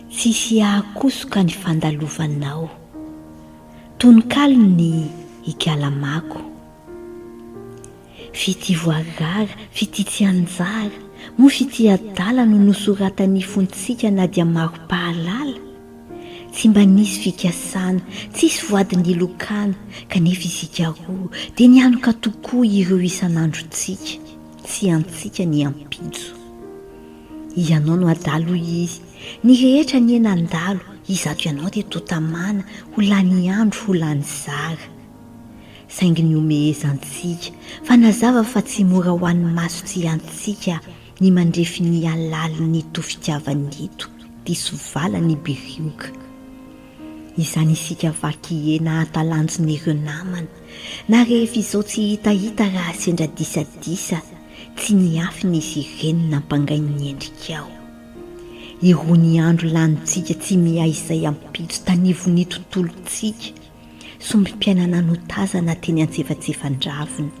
Tsisy hahakosoka ny fandalovanao. Tononkalo ny ikalamako. Fity voarara, fity tsy anjara, moa fity adala no nosoratany fontsika na dia maro pahalala. Tsy mba nisy fikasana, tsisy voadiny lokana, kanefa isika roa dia nianoka tokoa ireo isan'androntsika, tsy antsika ny ampijo. Ianao no adalo izy, ny rehetra ny enan-dalo, izato ianao dia totamana, ho lany andro, ho lany zara. Saingy ny omehezantsika, fa nazava fa tsy mora ho an'ny maso tsy antsika ny mandrefy ny alali ny tofitiavanyito, diso vala ny birioka. Izany isika vaky ena atalanjon'ireo namana, na rehefa izao tsy hitahita raha sendra disadisa, tsy niafy nisy ireny nampangay ny endrikao. Irony andro lanitsika tsy mihay izay ampitso tanivon'ny tontolontsika, sombim-piainana notazana teny antsefatsefan-dravina.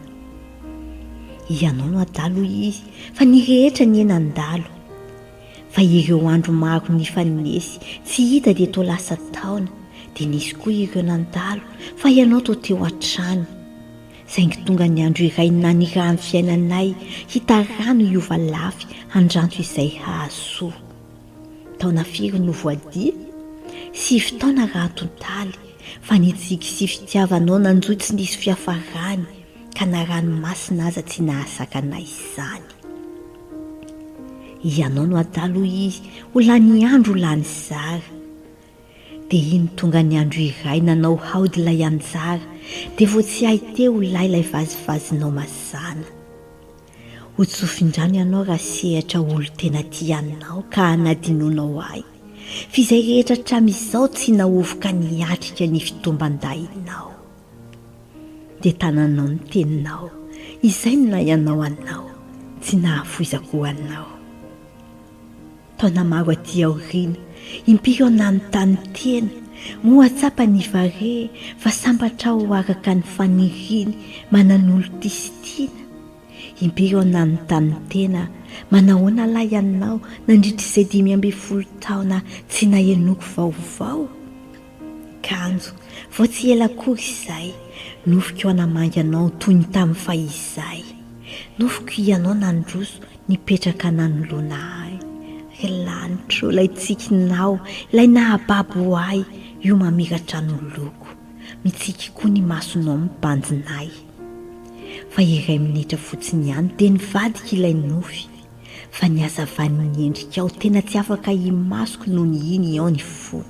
Ianao no adalo izy, fa ny rehetra ny enan-dalo. Fa ireo andro maro ny fanesy, tsy hita dia toa lasa taona, dia nisy koa ireo nandalo, fa ianao toa teo an-trano. Saingy tonga ny andro iray nanirahan'ny fiainanay, hita rano iova lafy, andranto izay hahasoa. Taona firy no voadia? 7 taona raha tontaly, fa nitsiky sy fitiavanao nanjoy tsy nisy fiafarany, ka na ranomasina aza tsy nahasakanay izany. Ianao no adalo izy, ho lany andro ho lany zara. Dia iny tonga ny andro iray nanao haody ilay anjara, dia vo tsy hay teo ilay vazivazinao mazana. Ho tsofindrano ianao raha sehatra olo tena tianao ka hanadinonao ahy. F'izay rehetra hatramizao tsy nahovoka niatrika ny fitomban-dahinao. Dia tananao ny teninao, izay no nahianao anao, tsy nahafoizako anao. Taona maro aty aoriana, impiry ao nanontany tena, moa tsapa ny vare, fa sambatra ho araka ny faniriny, manan'olo tisitiana. Impiry ao nanontany tena, manahoana lahy anao, nandritra izay 12 taona tsy nahenoko vaovao. Kanjo, vao tsy ela kory izay, nofiko namangy anao toy ny tamin'ny fahizay. Nofiko ianao nandroso, nipetraka nanoloana ahy. Relanitro, ilay tsikinao, ilay nahababo ahy, io mamiratra ny loko. Mitsiky koa ny masonao mibanjinay. Fa iray minitra fotsiny ihany dia nivadika ilay nofy. Fa ny hazavany endrikao tena tsy afaka himasoko noho ny iny ao ny fo.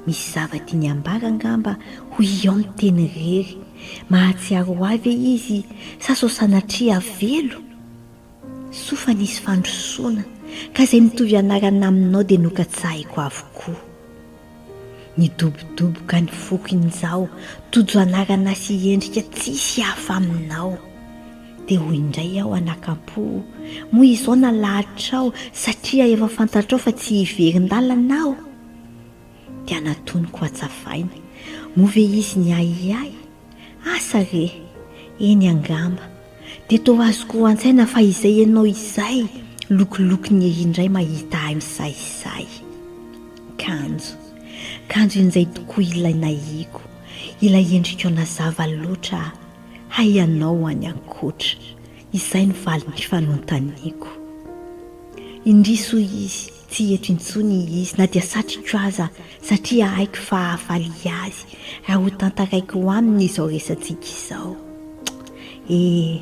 Misy zavatra ny ambara angamba ho iao miteny rery, mahatsiaro avy izy sa sao sanatria velo. Sofa nisy fandrosoana, ka izay mitovy anarana aminao dia nokatsahiko avokoa. Nidobodoboka ny fokin'izao, tojo anarana sy endrika tsisy hafa aminao. Dia hoy indray aho anakam-po, moa izao nalahitrao satria efa fantatrao fa tsy hiverin-dalanao. Dia natoniko hatsavaina, moa ve izy ny ahiahy? Asa re, eny angamba. Dia toa azoko an-tsaina fa izay ianao izay, lokoloky ny indray mahita ahy misaisay. Kanjo inizay tokoa ilay nahiko, ilay endrikao nazava loatra, hay ianao any ankoatra, izay ny valy ny fanontaniako. Indriso izy, tsy eto intsony izy, na dia satriko aza, satria haiko fa hahafaly azy, raha ho tantaraiko aminy izao resantsika izao.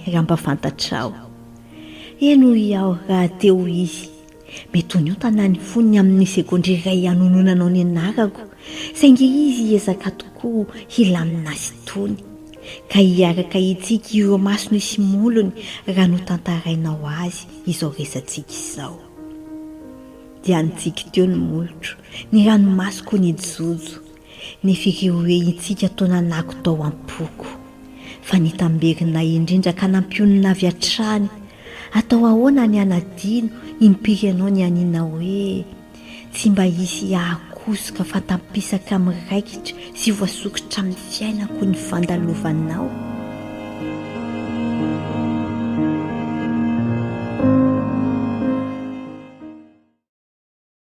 Raha mba fantatrao. Eno iaho raha teo izy, mety ho niotana ny foniny amin'ny sekondra iray hanononanao ny anarako, saingy izy ezaka tokoa hilamina azy tony, ka hiaraka itsika ireo masony sy molony raha no tantarainao azy izao resantsika izao. Dia nitsika teo ny molotro, ny ranomasoko ny jojo, nefa ireo hoe itsika taona nako tao am-poko, fa nitamberina indrindra ka nampionina avy hatrany. Atao ahoana ny anadino, impiry ianao ny anina hoe tsy mba hisy hahakosoka fantampisaka miraikitra sy voasokitra amin'ny fiainako ny fandalovanao.